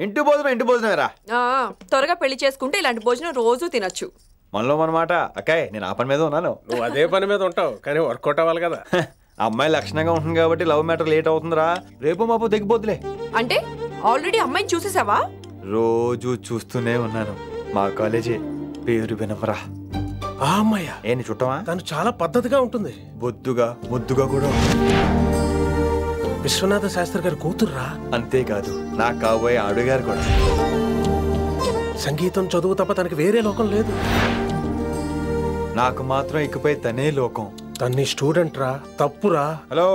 ఇంటి భోజనమేరా. త్వరగా పెళ్లి చేసుకుంటే ఇలాంటి భోజనం రోజు తినొచ్చు. మనలో మనమాట. అక్కాయ్ నేను ఆ పని మీద ఉన్నాను. నువ్వు అదే పని మీద ఉంటావు కానీ వర్కౌట్ అవ్వాలి కదా. అమ్మాయి లక్షణంగా ఉంటుంది కాబట్టి లవ్ మ్యాటర్ లేట్ అవుతుందిరా. రేపు మాపు దిగిపోతులే. అంటే ఆల్రెడీ అమ్మాయిని చూసేసావా? రోజు చూస్తూనే ఉన్నాను. మా కాలేజీ పేరు వినమరా. ఆ అమ్మాయ ఏంటి చుట్టమా? తను చాలా పద్ధతిగా ఉంటుంది. బొద్దుగా ముద్దుగా కూడా. విశ్వనాథ శాస్త్రి గారి కూతుర్రా. అంతేకాదు నాకు కాబోయే ఆడుగారు కూడా. సంగీతం చదువు తప్ప తనకి వేరే లోకం లేదు. నాకు మాత్రం ఇకపై తనే లోకం. తన్ని స్టూడెంట్ రా. తప్పురా. హలో,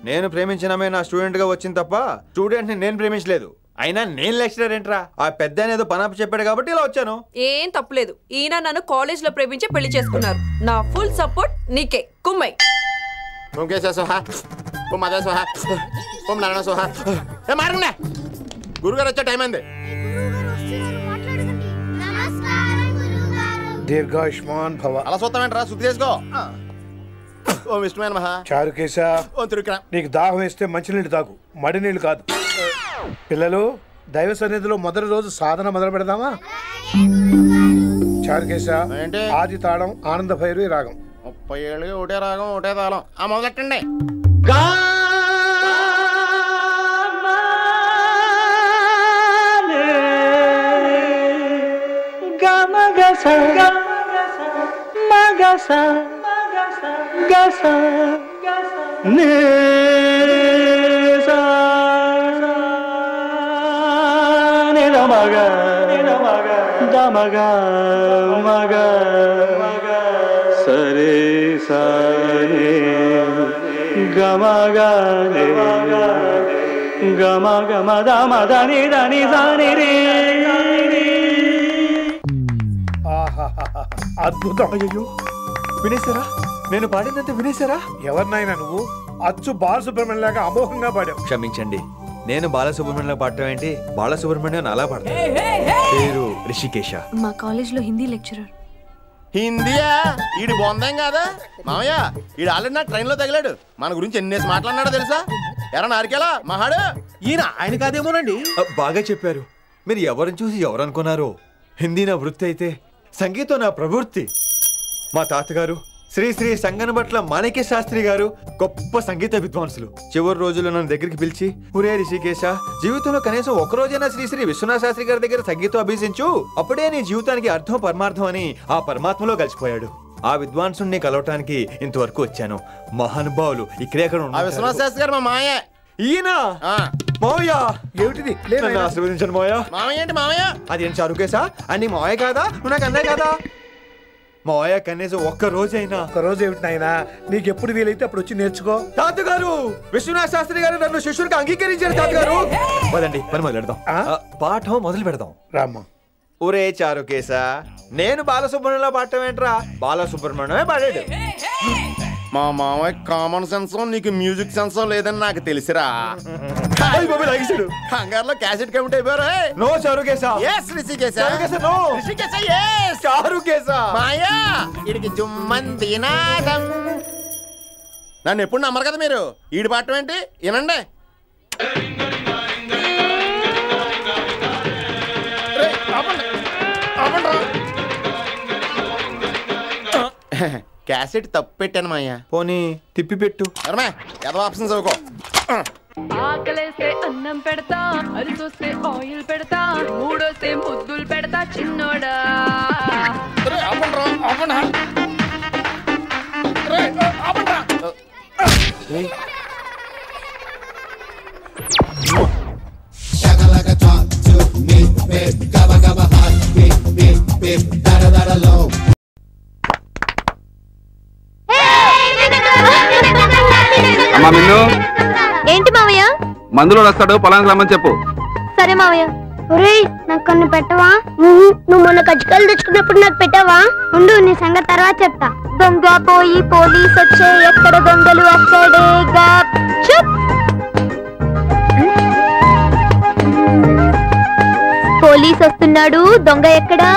నేను ప్రేమించినమే నా స్టూడెంట్ గా వచ్చింది తప్ప స్టూడెంట్ ని నేను ప్రేమించలేదు. అయినా నేను లెక్చరర్ ఏంట్రా? ఆ పెద్ద ఏదో పనాపు చెప్పాడు కాబట్టి ఇలా వచ్చాను. ఏం తప్పులేదు. ఈయన నన్ను కాలేజ్ లో ప్రేమించి పెళ్లి చేసుకున్నారు. నా ఫుల్ సపోర్ట్ నీకే. కుమ్మై గురుగారు వచ్చే టైం అయింది. దీర్ఘాయుష్మాన్ భవ. అలా చూస్తామంటారా? శుద్ధి చేసుకో. ఓం విష్ణుమైన మహా. చారుకేశ, నీకు దాహం వేస్తే మంచినీళ్ళు తాగు, మడి నీళ్ళు కాదు. పిల్లలు, దైవ సన్నిధిలో మొదటి రోజు సాధన మొదలు పెడదామా? చారుకేశ, ఆది తాళం ఆనంద భైరవి రాగం. 30 ఏళ్ళుగా ఒకటే రాగం ఒకటే తాళం. ఆ మొదలెట్టండి. సరే సరే గమగా గమ గమ దమ దని దని దని రే. అద్భుతం. అయ్యో, వినేశారా? నేను పాడినంత వినేశారా? ఎవరినైనా నువ్వు అచ్చు బాలసుబ్రహ్మణ్యం లాగా అమోఘంగా పాడావు. క్షమించండి. నేను బాలసుబ్రహ్మణ్యంలో పాడటం ఏంటి? బాలసుబ్రహ్మణ్యం అలా పాడతాను. పేరు రిషికేశ. మా కాలేజ్ లో హిందీ లెక్చరర్. హిందీయా? ఈడు బొందేం కాదా మామయ్య? ఈడు ఆల్రెడీ నా ట్రైన్ లో తగిలాడు. మన గురించి ఎన్నేసి మాట్లాడినాడో తెలుసా? ఎరా నారికేలా మహాడు. ఈయన ఆయన కాదేమోనండి. బాగా చెప్పారు. మీరు ఎవరిని చూసి ఎవరు అనుకున్నారు? హిందీ నా వృత్తి అయితే సంగీతం నా ప్రవృత్తి. మా తాతగారు శ్రీ శ్రీ సంగనబట్ల మాణిక్య శాస్త్రి గారు గొప్ప సంగీత విద్వాంసులు. చివరి రోజుల్లో నన్ను దగ్గరికి పిలిచి, ఒరే రిషికేశ, జీవితంలో కనీసం ఒక్కరోజైనా శ్రీ శ్రీ విశ్వనాథ శాస్త్రి గారి దగ్గర సంగీతం అభ్యసించు, అప్పుడే నీ జీవితానికి అర్థం పరమార్థం అని ఆ పరమాత్మలో కలిసిపోయాడు. ఆ విద్వాంసుని కలవటానికి ఇంతవరకు వచ్చాను. మహానుభావులు ఇక్కడే విశ్వనాథ శాస్త్రి గారు మా మాయ. ఈయన మావయ్య. ఏమిటిది? ఆశీర్వదించండి మావయ్య. మామయ్య ఏంటి మామయ్య? అదేం చారుకేశా? అని మావయ్య కాదా? నువ్వు నాకు అన్నయ్య కాదా? మావయ్య కనీసం ఒక్క రోజైనా. ఒక్క రోజు ఏమిటి నాయనా? నీకు ఎప్పుడు వీలైతే అప్పుడు వచ్చి నేర్చుకో. తాతగారు, విశ్వనాథ శాస్త్రి గారు నన్ను శిష్యుడికి అంగీకరించారు. తాతగారు పదండి, పని మొదలు పెడదాం. పాఠం మొదలు పెడదాం. రామ్మా. ఒరే చారుకేశా, నేను బాలసుబ్రహ్మణ్యంలో పాడటం ఏంట్రా? బాలసుబ్రహ్మణ్యమే పాడాడు. మా మామయ్య కామన్ సెన్స్, నీకు మ్యూజిక్ సెన్స్ లేదని నాకు తెలిసిరా. హంగార్లో క్యాసెట్ కమిట్ అయిపోయారు. No Charukesha. yes Rishikesha. No Rishikesha. yes Charukesha. మాయా ఈడికి జుమ్మంది నాదం. నన్ను ఎప్పుడు నమ్మరు కదా మీరు. ఈడి పాడటం ఏంటి? వినండి. క్యాసెట్ తప్పు పెట్టాను మాయ్యా. పోనీ తిప్పి పెట్టు. ఏదో ఆప్షన్ చదువుకో. ఆకలేస్తే అన్నం పెడతా, అరిసొస్తే ఆయిల్ పెడతా, మూడొస్తే ముద్దులు పెడతా చిన్నోడా. అమ్మా మిన్ను, ఏంటి మావయ్య? మందులో వస్తాడు, పొలానికి రమ్మని చెప్పు. సరే మావయ్య. ఒరేయ్, నాకు కొన్ని పెట్టవా? నువ్వు మొన్న కజ్జికాయలు తెచ్చుకున్నప్పుడు నాకు పెట్టావా? ఉండు, నీ సంగతి తర్వాత చెప్తా. దొంగ పోయి పోలీస్ వచ్చే, ఎక్కడ దొంగలు అక్కడేగా. పోలీస్ వస్తున్నాడు, దొంగ ఎక్కడా?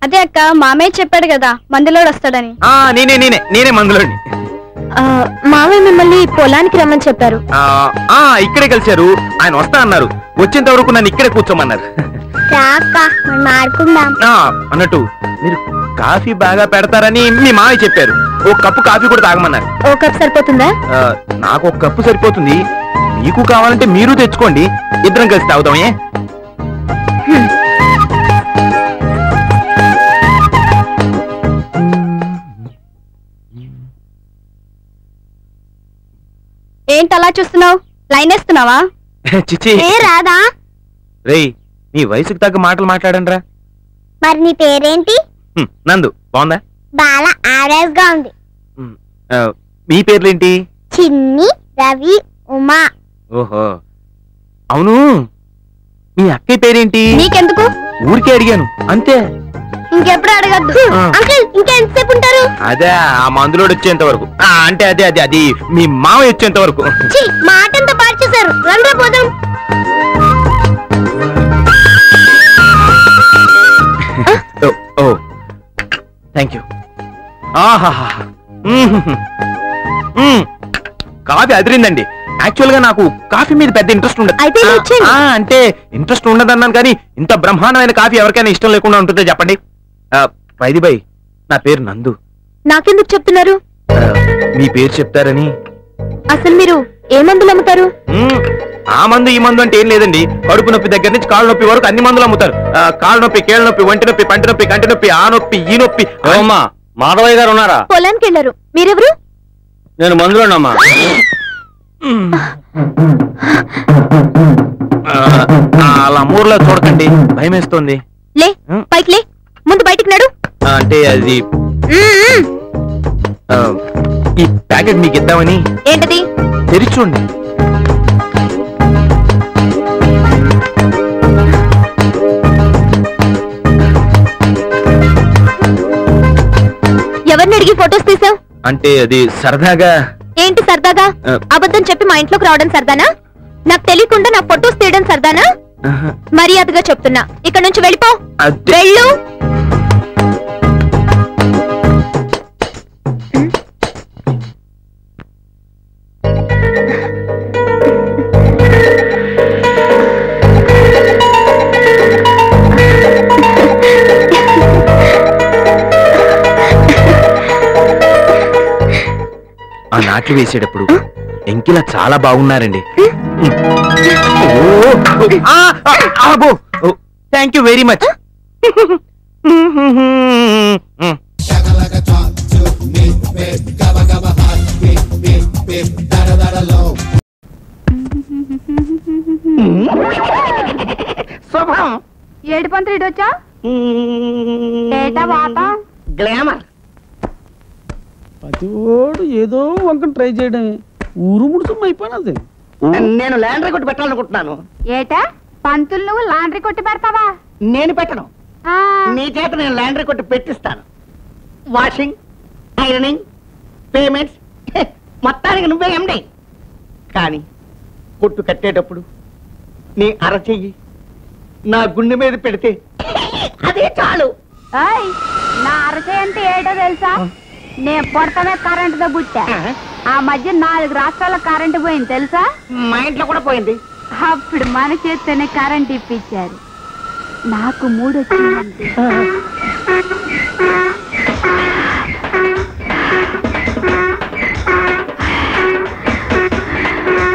అదే అక్క మామయ్య చెప్పాడు కదా మందులోడు వస్తాడని. నేనే మందులోని. మామయ్య మిమ్మల్ని పొలానికి రమ్మని చెప్పారు. ఇక్కడే కలిశారు. ఆయన వస్తా అన్నారు. వచ్చేంత వరకు నన్ను ఇక్కడే కూర్చోమన్నారు. అన్నట్టు మీరు కాఫీ బాగా పెడతారని మీ మామయ్య చెప్పారు. ఒక కప్పు కాఫీ కూడా తాగమన్నారు. ఓ కప్ సరిపోతుందా? నాకు ఒక కప్పు సరిపోతుంది. మీకు కావాలంటే మీరు తెచ్చుకోండి, ఇద్దరం కలిసి తాగుతామే. ఏంటి అలా చూస్తున్నావు? లైన్ వేస్తున్నావా? చిచి రాదా? రేయ్, నీ వయసుకు తగ్గ మాటలు మాట్లాడండి రా. మరి నీ పేరేంటి? నందు. బాగుందా? బాలా యావరేజ్ గా ఉంది. మీ పేర్లేంటి? చిన్ని, రవి, ఉమా. ఓహో, అవును. మీ అక్కయ్య పేరేంటి? నీకెందుకు? ఊరికే అడిగాను అంతే. ఇంకెప్పుడు అడగద్దు. అంకుల్ ఇంకా ఎంతసేపు ఉంటారు? అదే ఆ మందులోడు వచ్చేంత వరకు. అంటే అదే అదే అది మీ మామయ్య వచ్చేంత వరకు. మాట అంతా పాడు చేశారు. రండి పోదాం. ఓ థ్యాంక్ యూ. కాఫీ అదిరిందండి. యాక్చువల్ గా నాకు కాఫీ మీద పెద్ద ఇంట్రెస్ట్ ఉండదు. అంటే ఇంట్రెస్ట్ ఉండదన్నాను కానీ ఇంత బ్రహ్మాండమైన కాఫీ ఎవరికైనా ఇష్టం లేకుండా ఉంటుందో చెప్పండి. వైది బై, నా పేరు నందు. నాకెందుకు చెప్తున్నారు? మీ పేరు చెప్తారని. అసలు మీరు ఏ మందులు అమ్ముతారు? ఆ మందు ఈ మందు అంటే ఏం లేదండి. కడుపు నొప్పి దగ్గర నుంచి కాళ్ళ నొప్పి వరకు అన్ని మందులు అమ్ముతారు. కాళ్ళ నొప్పి, కేళ్ళ నొప్పి, వంటి నొప్పి, పంటి నొప్పి, కంటి నొప్పి, ఆ నొప్పి, ఈ నొప్పి. అమ్మా, మాధవయ్య గారు ఉన్నారా? పొలానికి వెళ్ళారు. మీరెవరు? నేను మందులోనమ్మా. అలా మూర్లో చూడకండి, భయం వేస్తుంది. లే పైకి లే, ముందు బయటికి నడు. అంటే అది ఈ ప్యాకెట్ మీకు ఇద్దామని. ఏంటది? తెరిచి చూడండి. ఎవరిని అడిగి ఫొటోస్ తీసావు? అంటే అది సరదాగా. ఏంటి సరదాగా? అబద్ధం చెప్పి మా ఇంట్లోకి రావడం సరదానా? నాకు తెలియకుండా నా ఫొటోస్ తీయడం సరదానా? మర్యాదగా చెప్తున్నా, ఇక్కడ నుంచి వెళ్ళిపో. వెళ్ళు. ఆ నాట్లు వేసేటప్పుడు ఎంకిలా చాలా బాగున్నారండి. Thank you very much. శుభం. ఏడు పంతులు ఇటు వచ్చా? గ్లామర్. ప్రతివాడు ఏదో వంక ట్రై చేయడమే. ఊరు ముడుసం అయిపోయినది. నేను లాండ్రీ కొట్టి పెట్టాలనుకుంటున్నాను. ఏటా పంతులు నువ్వు లాండ్రీ కొట్టి పెడతావా? నేను పెట్టను, నీ చేత నేను లాండ్రీ కొట్టి పెట్టిస్తాను. వాషింగ్, ఐరనింగ్, పేమెంట్స్ మొత్తానికి నువ్వే ఎండి. కానీ కొట్టు కట్టేటప్పుడు నీ అరచెయ్యి నా గుండె మీద పెడితే అదే చాలు. నా అరచేయి అంటే ఏటో తెలుసా? నేను పొడతమే కరెంటుతో పుట్టా. ఆ మధ్య 4 రాష్ట్రాల కరెంటు పోయింది తెలుసా? మా ఇంట్లో కూడా పోయింది. అప్పుడు మన చేత్తోనే కరెంట్ ఇప్పించారు. నాకు 3 వచ్చింది.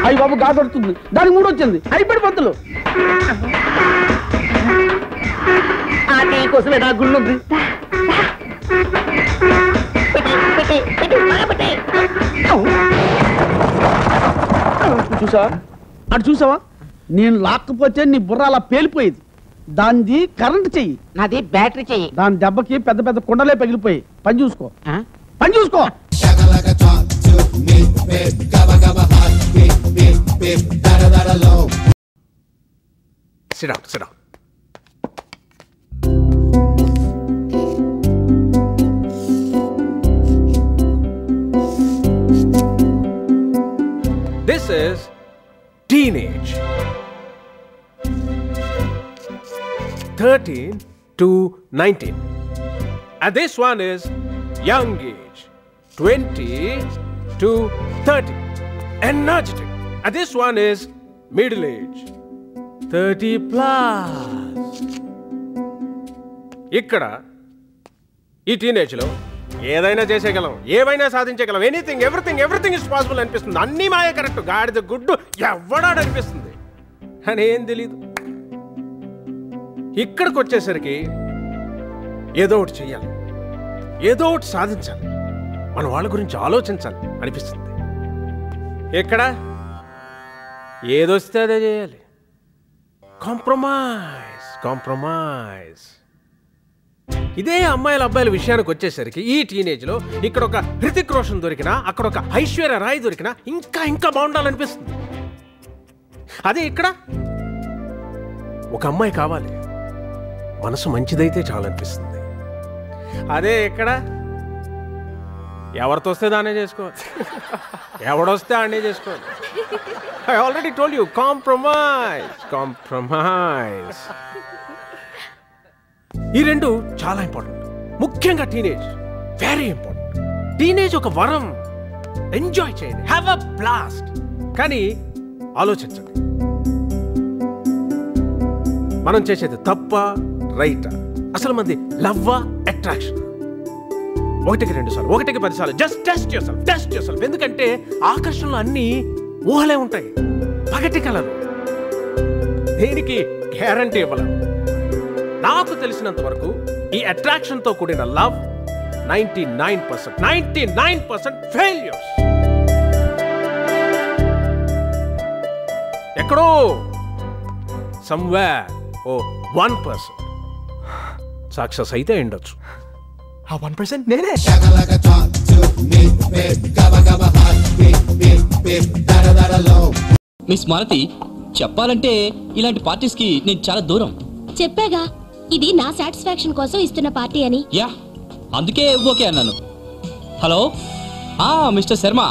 అయ్యి బాబు గాదొడుతుంది, దానికి 3 వచ్చింది. అయిపోయి పంతులు. ఆ టీ కోసమే నా గుండు ఉంది. చూసావా? అటు చూసావా? నేను లాక్కపోతే నీ బుర్ర అలా పేలిపోయేది. దానిది కరెంట్ చెయ్యి, నాది బ్యాటరీ చెయ్యి. దాని దెబ్బకి పెద్ద పెద్ద కుండలే పగిలిపోయి. పని చూసుకో, పని చూసుకో. Sit down, sit down. This is teenage. 13 to 19. And this one is young age, 20 to 30. Energetic. And this one is middle age, 30 plus. ఇక్కడ ఈ టీనేజ్ లో ఏదైనా చేసేయగలం, ఏవైనా సాధించగలం. ఎవ్రీథింగ్ ఇస్ పాసిబుల్ అనిపిస్తుంది. అన్ని మాయ కరెక్ట్, గాడిద గుడ్డు ఎవడాడు అనిపిస్తుంది. అని ఏం తెలీదు. ఇక్కడికి వచ్చేసరికి ఏదో ఒకటి చెయ్యాలి, ఏదో ఒకటి సాధించాలి, మన వాళ్ళ గురించి ఆలోచించాలి అనిపిస్తుంది. ఇక్కడ ఏదొస్తే అదే చేయాలి. కాంప్రమైజ్. ఇదే అమ్మాయిల అబ్బాయిల విషయానికి వచ్చేసరికి ఈ టీనేజ్లో ఇక్కడ ఒక హృతిక్ రోషన్ దొరికినా, అక్కడ ఒక ఐశ్వర్య రాయ్ దొరికినా ఇంకా బాగుండాలనిపిస్తుంది. అదే ఇక్కడ ఒక అమ్మాయి కావాలి, మనసు మంచిదైతే చాలనిపిస్తుంది. అదే ఇక్కడ ఎవరితో వస్తే దాన్నే చేసుకోవాలి, ఎవడొస్తే ఆడనే చేసుకోవాలి. I already told you, compromise. ఈ రెండు చాలా ఇంపార్టెంట్. ముఖ్యంగా టీనేజ్ వెరీ ఇంపార్టెంట్. టీనేజ్ ఒక వరం. ఎంజాయ్ చేయండి, హ్యావ్ అ బ్లాస్ట్. కానీ ఆలోచించండి, మనం చేసేది తప్ప రైటా? అసలు మంది లవ్వా అట్రాక్షన్? 1కి 2 సార్లు, 1కి 10 సార్లు. Just test your self. ఎందుకంటే ఆకర్షణలో అన్ని ఊహలే ఉంటాయి, పగటి కలలు. దేనికి గ్యారంటీ ఇవ్వలేం. నాకు తెలిసినంత వరకు ఈ అట్రాక్షన్ తో కూడిన లవ్ 99% ఫెయిల్యూర్స్. ఎక్కడో సమ్వేర్ 1% సక్సెస్ అయితే ఉండొచ్చు. ఆ 1% నేనే. మిస్ మాలతి, చెప్పాలంటే ఇలాంటి పార్టీస్ కి నేను చాలా దూరం. చెప్పాగా, ఇది నా సాటిస్ఫాక్షన్ కోసం ఇస్తున్న పార్టీ అని. యా, అందుకే ఓకే అన్నాను. Hello, mister Sharma,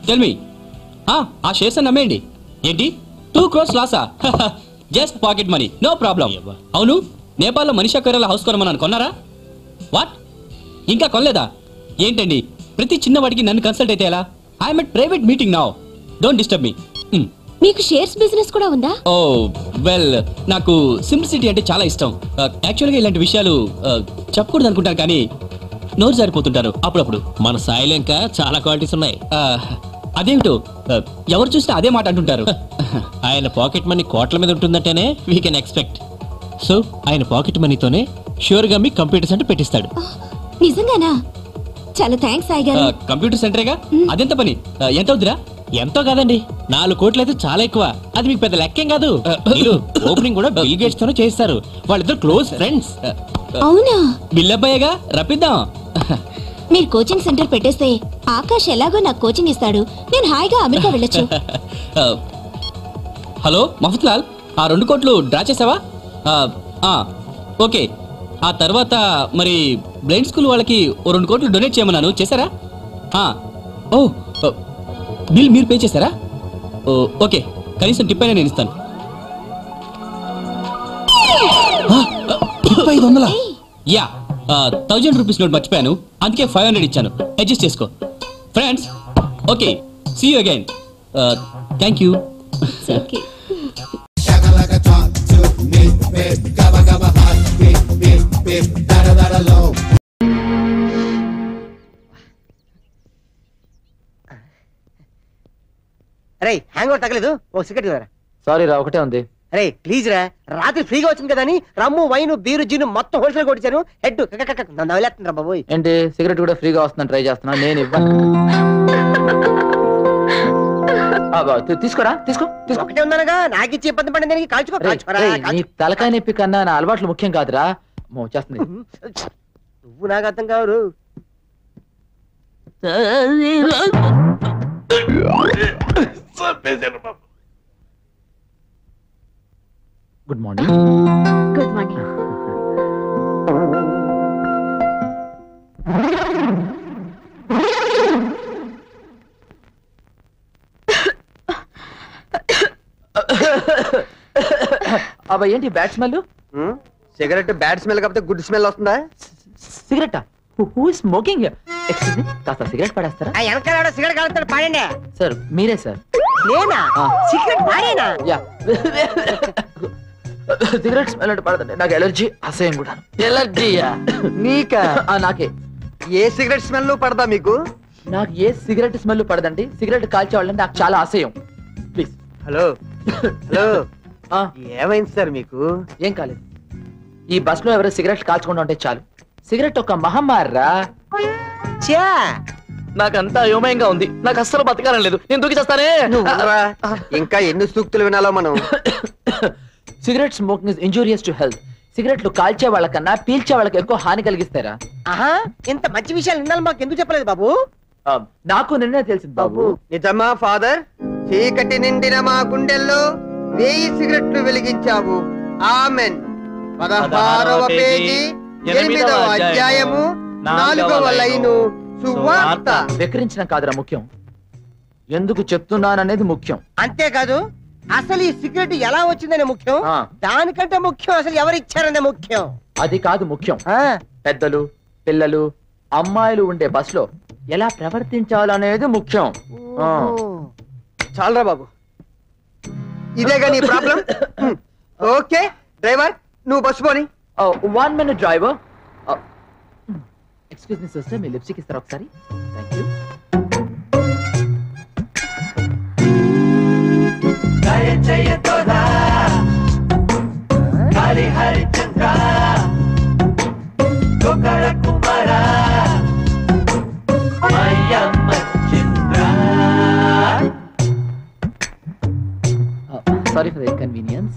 tell me. ఆ షేర్స్ అని నమ్మేయండి. ఏంటి 2 crores లాసా? Just pocket money, no problem. అవును, నేపాల్లో మనీషా కొయిరాలా హౌస్ కొనమన్నాను, కొన్నారా? వాట్, ఇంకా కొనలేదా? ఏంటండి ప్రతి చిన్నవాడికి నన్ను కన్సల్ట్ అయితే ఎలా? I'm at private meeting now, don't disturb me. మీకు షేర్స్ బిజినెస్ కూడా ఉందా? ఓ వెల్, నాకు సింప్లిసిటీ అంటే చాలా ఇష్టం. యాక్చువల్గా ఇలాంటి విషయాలు చెప్పకూడదు అనుకుంటాను, కానీ నోరు జారిపోతుంటారు అప్పుడప్పుడు. మన సాయిలో ఇంకా చాలా క్వాలిటీస్ ఉన్నాయి. అదేమిటో ఎవరు చూసినా అదే మాట అంటుంటారు. ఆయన పాకెట్ మనీ కోట్ల మీద ఉంటుందంటేనే వీ కెన్ ఎక్స్పెక్ట్. సో ఆయన పాకెట్ మనీతోనే ష్యూర్ గా మీ కంప్యూటర్ సెంటర్ పెట్టిస్తాడు. నిజంగానా? చాలా థ్యాంక్స్ సాయి గారు. కంప్యూటర్ సెంటరేగా, అదెంత పని? ఎంత అవుతురా? ఎంతో కాదండి, 4 కోట్లు అయితే చాలా ఎక్కువ. అది మీకు పెద్ద లెక్కేం కాదు. ఓపెనింగ్ కూడా బిల్ గేట్స్ తోనే చేస్తారు. వాళ్ళిద్దరు క్లోజ్ ఫ్రెండ్స్. అవునా? బిల్ అబ్బాయిగా రప్పిద్దాం. మీరు కోచింగ్ సెంటర్ పెట్టేస్తే ఆకాష్ ఎలాగో నాకు కోచింగ్ ఇస్తాడు, నేను హాయిగా అమెరికా వెళ్ళొచ్చు. హలో మఫత్ లాల్, ఆ 2 కోట్లు డ్రా చేసావా? ఓకే. ఆ తర్వాత మరి బ్లైండ్ స్కూల్ వాళ్ళకి 2 కోట్లు డొనేట్ చేయమన్నాను, చేశారా? ఓ బిల్ మీరు పే చేశారా? ఓకే, కనీసం టిప్ అయినా నేను ఇస్తాను. 500? యా, 1000 రూపీస్ నోట్ మర్చిపోయాను, అందుకే 500 ఇచ్చాను. అడ్జస్ట్ చేసుకో friends. Okay, see you again. Thank you. రే, హ్యాంగ్ అవుట్ తగలేదు, ఓ సిగరెట్ ఇవ్వరా. సారీ రా, ఒకటే ఉంది. రే ప్లీజ్ రా, రాత్రి ఫ్రీగా వచ్చింది కదా అని రమ్ము వైను బీరు జిన్ను మొత్తం హోల్సేల్ కొట్టించాను. హెడ్ నన్ను వదిలేస్తుందిరా బాబోయ్. ఏంటి సిగరెట్ కూడా ఫ్రీగా వస్తుందని ట్రై చేస్తున్నా? నేను ఇవ్వను. తీసుకోరా, తీసుకో. ఒకటే ఉందనగా నాకు ఇచ్చి ఇబ్బంది పడింది దానికి. కాల్చుకో. నీ తలకాయ నొప్పి కన్నా నా అలవాట్లు ముఖ్యం కాదురా. వచ్చేస్తుంది. నువ్వు నాకు అర్థం కావరు. Good morning. Good morning. అబ్బా ఏంటి bad smell? Cigarette bad smell కాకపోతే గుడ్ స్మెల్ వస్తుందా? సిగరెట్టా? Who smoking? ఎక్స్క్యూజ్ మీ, కాస్త సిగరెట్ పడేస్తారా? ఆ వెనకాల సిగరెట్ కాలుతాడు, పాడండి. సార్ మీరే సార్? నేనా? సిగరెట్ పాడేనా? యా. సిగరెట్ స్మెల్ అంటే పడదండి, నాకు ఎలర్జీ, అసహ్యం కూడా. ఎలర్జీయా? నీకా? నాకే. ఏ సిగరెట్ స్మెల్ పడదా మీకు? నాకు ఏ సిగరెట్ స్మెల్ పడదండి. సిగరెట్ కాల్చేవాళ్ళంటే నాకు చాలా అసహ్యం. ప్లీజ్. హలో హలో, ఏమైంది సార్ మీకు? ఏం కాలేదు. ఈ బస్ లో ఎవరో సిగరెట్ కాల్చుకుంటూ ఉంటే చాలు. సిగరెట్ ఒక మహమ్మారిరా. నాకంతా అయోమయంగా ఉంది. నాకు అస్సలు బతకాలని లేదు. నేను దూకి చేస్తానే. ఇంకా ఎన్ని సూక్తులు వినాలో మనం. Cigarette smoking is injurious to health. సిగరెట్లు కాల్చే వాళ్ళకన్నా పీల్చే వాళ్ళకి ఎక్కువ హాని కలిగిస్తారా? ఆహా, ఇంత మంచి విషయాలు వినాలి మాకు ఎందుకు చెప్పలేదు బాబు? నాకు నిన్నే తెలిసింది బాబు. నిజమా ఫాదర్? చీకటి నిండిన మా గుండెల్లో 1000 సిగరెట్లు వెలిగించావు. ఆమెన్. 16వ పేజీ 8వ అధ్యాయము 4వ లైను సువార్త. వెక్కిరించడం కాదురా ముఖ్యం, ఎందుకు చెప్తున్నాననేది ముఖ్యం. అంతేకాదు అసలు ఈ సిగరెట్ ఎలా వచ్చిందనే ముఖ్యం. దానికంటే ముఖ్యం అసలు ఎవరిచ్చారనే ముఖ్యం. అది కాదు ముఖ్యం. పెద్దలు, పిల్లలు, అమ్మాయిలు ఉండే బస్ లో ఎలా ప్రవర్తించాలనేది ముఖ్యం. చాలరా బాబు, ఇదేగా నీ ప్రాబ్లం. ఓకే డ్రైవర్, నువ్వు బస్సు పోని. 1 minute driver. Excuse me sister, మీ లిప్స్టిక్ ఇస్తారా ఒకసారి? Thank you. Sorry for the inconvenience.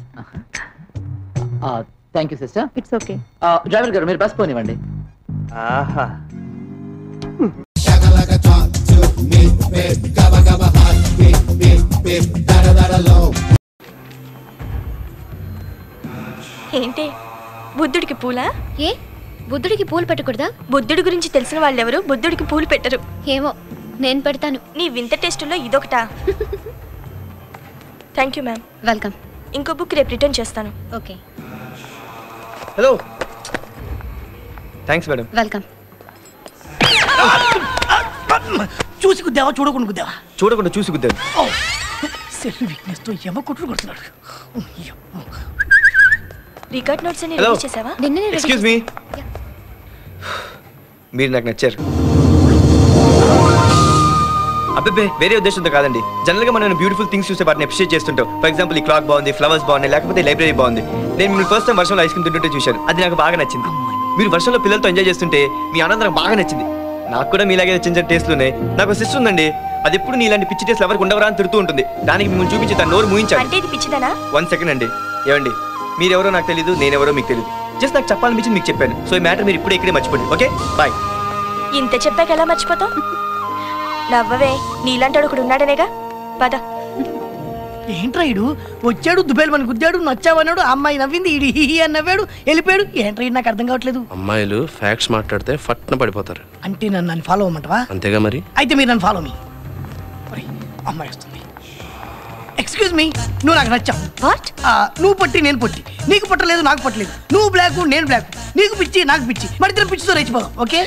Thank you sister. It's okay. Driver గారు మీరు బస్ పోనివ్వండి. ఆహా, ఏంటి బుద్ధుడికి పూలా? ఏ బుద్ధుడికి పూలు పెట్టకూడదా? బుద్ధుడి గురించి తెలిసిన వాళ్ళెవరు బుద్ధుడికి పూలు పెట్టరు. ఏమో, నేను పెడతాను. నీ వింత టెస్టుల్లో ఇదొకటా? Thank you ma'am. వెల్కమ్. ఇంకో బుక్ రేపు రిటర్న్ చేస్తాను. Okay. Hello. Thanks madam. Welcome. చూసి గుద్దావా చూడకుండా గుద్దావా? చూడకుండా చూసి గుద్దాను. సెల్ వీక్నెస్ తో ఏమో కొట్టుడు కొడుతున్నాడు. రికార్డ్ నోట్స్ అన్ని రెడీ చేసావా? నిన్ననే రెడీ. ఎక్స్క్యూజ్ మీ, మీరు నాకు నచ్చారు. అబ్బే వేరే ఉద్దేశంతో కాదండి. జనరల్ గా మనం బ్యూటిఫుల్ థింగ్స్ చూసే వాటిని అప్రిషియేట్ చేస్తుంటాం. ఫర్ ఎగ్జాంపుల్ ఈ క్లాక్ బాగుంది, ఫ్లవర్స్ బాగున్నాయి, లేకపోతే లైబ్రరీ బాగుంది. నేను మీరు ఫస్ట్ టైం వర్షంలో ఐస్ క్రీమ్ తింటుంటే చూశాను, అది నాకు బాగా నచ్చింది. మీరు వర్షంలో పిల్లలతో ఎంజాయ్ చేస్తుంటే మీ ఆనందం బాగా నచ్చింది. నాకు కూడా మీలాగే చిన్న చిన్న టేస్ట్లు ఉన్నాయి. నాకు సిస్టర్ ఉందండి, అది ఎప్పుడు నీ ఇలాంటి పిచ్చి టేస్ట్ ఎవరికి ఉండవరా అని తిడుతూ ఉంటుంది. దానికి మిమ్మల్ని చూపించి తన నోరు మూయించాలి. అంటే ఇది పిచ్చిదనా? 1 సెకండ్ అండి. ఏమండి, మీరెవరో నాకు తెలీదు, నేనెవరో మీకు తెలీదు. జస్ట్ నాకు చెప్పాలనిపించి మీకు చెప్పాను. సో ఈ మ్యాటర్ మీరు ఇప్పుడే ఇక్కడే మర్చిపోండి. Okay bye. ఇంత చెప్పాక ఎలా మర్చిపోతావు? నవ్వవే, నీలాంటి ఒకడు ఉన్నాడనేగా. పద. ఏంట్రా ఇడు వచ్చాడు, దుబేలు మన గుద్దాడు, నచ్చావన్నాడు, అమ్మాయి నవ్వింది, ఇడి హీ అని నవ్వాడు, వెళ్ళిపోయాడు. ఏంట్రా నాకు అర్థం కావట్లేదు. అమ్మాయిలు ఫ్యాక్ట్స్ మాట్లాడితే ఫట్న పడిపోతారు. అంటే నన్ను ఫాలో అవ్వమంటావా? అంతేగా మరి. అయితే మీరు నన్ను ఫాలో మీ. అమ్మాయి వస్తుంది. ఎక్స్క్యూజ్ మీ, నువ్వు నాకు నచ్చావు. నువ్వు పొట్టి నేను పొట్టి, నీకు పొట్టలేదు నాకు పొట్టలేదు, నువ్వు బ్లాక్ నేను బ్లాక్, నీకు పిచ్చి నాకు పిచ్చి, మరి ఇద్దరు పిచ్చితో రెచ్చిపోదాం. ఓకే?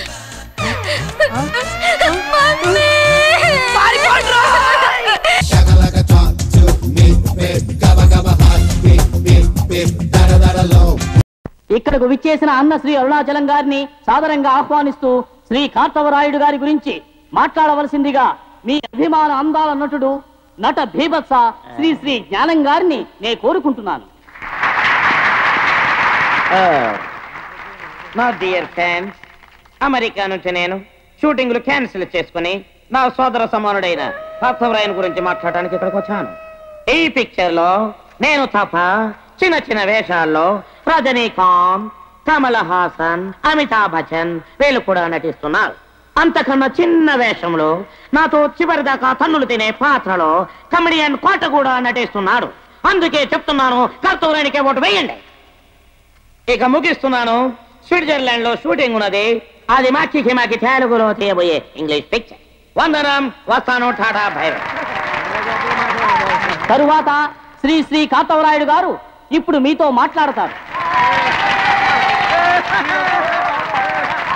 ఇక్కడకు విచ్చేసిన అన్న శ్రీ అరుణాచలం గారిని సాదరంగా ఆహ్వానిస్తూ శ్రీ కార్తవరాయుడు గారి గురించి మాట్లాడవలసిందిగా మీ అభిమాన అందాల నటుడు నట భీభత్స శ్రీ శ్రీ జ్ఞానం గారిని నేను కోరుకుంటున్నాను. నా డియర్ ఫ్యాన్స్, అమెరికా నుంచి నేను షూటింగ్లు క్యాన్సిల్ చేసుకుని నా సోదర సమానుడైన కార్తవరాయన్ గురించి మాట్లాడడానికి ఇక్కడికి వచ్చాను. ఈ పిక్చర్ లో నేను తప్ప చిన్న చిన్న వేషాల్లో రజనీకాంత్, కమల్ హాసన్, అమితాబ్ బచ్చన్ వీళ్ళు కూడా నటిస్తున్నారు. అంతకన్నా చిన్న వేషంలో నాతో చివరిదాకా తన్నులు తినే పాత్రలో కమెడియన్ కోట కూడా నటిస్తున్నాడు. అందుకే చెప్తున్నాను, కార్తవరాయన్కే ఓటు వేయండి. ఇక ముగిస్తున్నాను. స్విట్జర్లాండ్ లో షూటింగ్ ఉన్నది, అది మాకి తెలుగులో తీయబోయే ఇంగ్లీష్ పిక్చర్. వందనం, వస్తాను, టాటా బై. తరువాత శ్రీ శ్రీ కార్తవరాయుడు గారు ఇప్పుడు మీతో మాట్లాడతారు.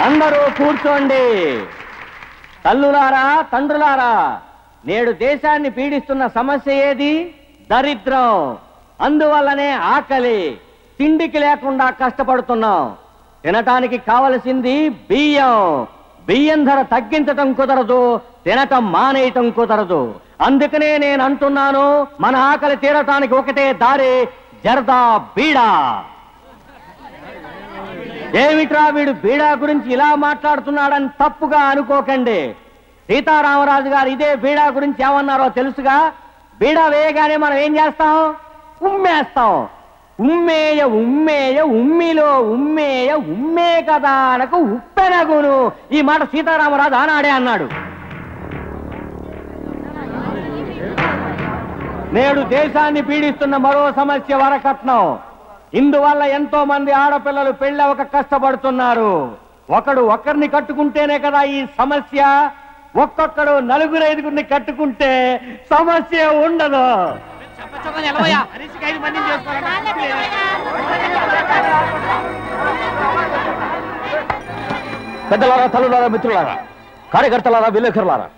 అందరూ కూర్చోండి. తల్లులారా, తండ్రులారా, నేడు దేశాన్ని పీడిస్తున్న సమస్య ఏది? దరిద్రం. అందువల్లనే ఆకలి. తిండికి లేకుండా కష్టపడుతున్నాం. తినటానికి కావలసింది బియ్యం. బియ్యం ధర తగ్గించటం కుదరదు, తినటం మానేయటం కుదరదు. అందుకనే నేను అంటున్నాను, మన ఆకలి తీరటానికి ఒకటే దారి, జర్దా బీడా. ఏమిట్రా వీడు బీడా గురించి ఇలా మాట్లాడుతున్నాడని తప్పుగా అనుకోకండి. సీతారామరాజు గారు ఇదే బీడా గురించి ఏమన్నారో తెలుసుగా? బీడా వేయగానే మనం ఏం చేస్తాం? ఉమ్మేస్తాం. ఉమ్మేయ ఉమ్మేయ ఉమ్మిలో ఉమ్మేయ ఉమ్మే కదా అనకు ఉప్పెనగును. ఈ మాట సీతారామరాజు ఆనాడే అన్నాడు. నేడు దేశాన్ని పీడిస్తున్న మరో సమస్య వరకట్నం. ఇందువల్ల ఎంతో మంది ఆడపిల్లలు పెళ్ళవక కష్టపడుతున్నారు. ఒకరిని కట్టుకుంటేనే కదా ఈ సమస్య. ఒక్కొక్కడు నలుగురు ఐదుగురిని కట్టుకుంటే సమస్య ఉండదు. పెద్దలారా, తల్లులారా, మిత్రులారా, కార్యకర్తలారా, విలేకరులారా,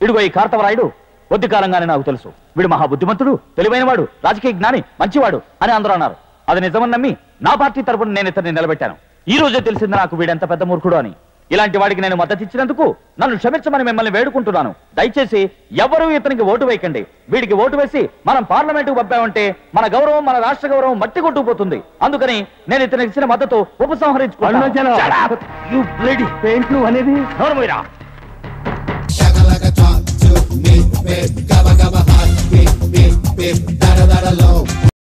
ఇడుగో ఈ కార్తవరాయుడు కొద్ది కాలంగానే నాకు తెలుసు. వీడు మహాబుద్ధిమంతుడు, తెలివైనవాడు, రాజకీయ జ్ఞాని, మంచివాడు అని అందరూ అన్నారు. అది నిజమని నమ్మి నా పార్టీ తరపున నేను ఇతన్ని నిలబెట్టాను. ఈ రోజే తెలిసింది నాకు వీడెంత పెద్ద మూర్ఖుడు అని. ఇలాంటి వాడికి నేను మద్దతు ఇచ్చినందుకు నన్ను క్షమించమని మిమ్మల్ని వేడుకుంటున్నాను. దయచేసి ఎవరూ ఇతనికి ఓటు వేయకండి. వీడికి ఓటు వేసి మనం పార్లమెంటుకు పంపామంటే మన గౌరవం, మన రాష్ట్ర గౌరవం మట్టి కొట్టుకుపోతుంది. అందుకని నేను ఇతనికి ఇచ్చిన మద్దతు ఉపసంహరించుకుంటాను.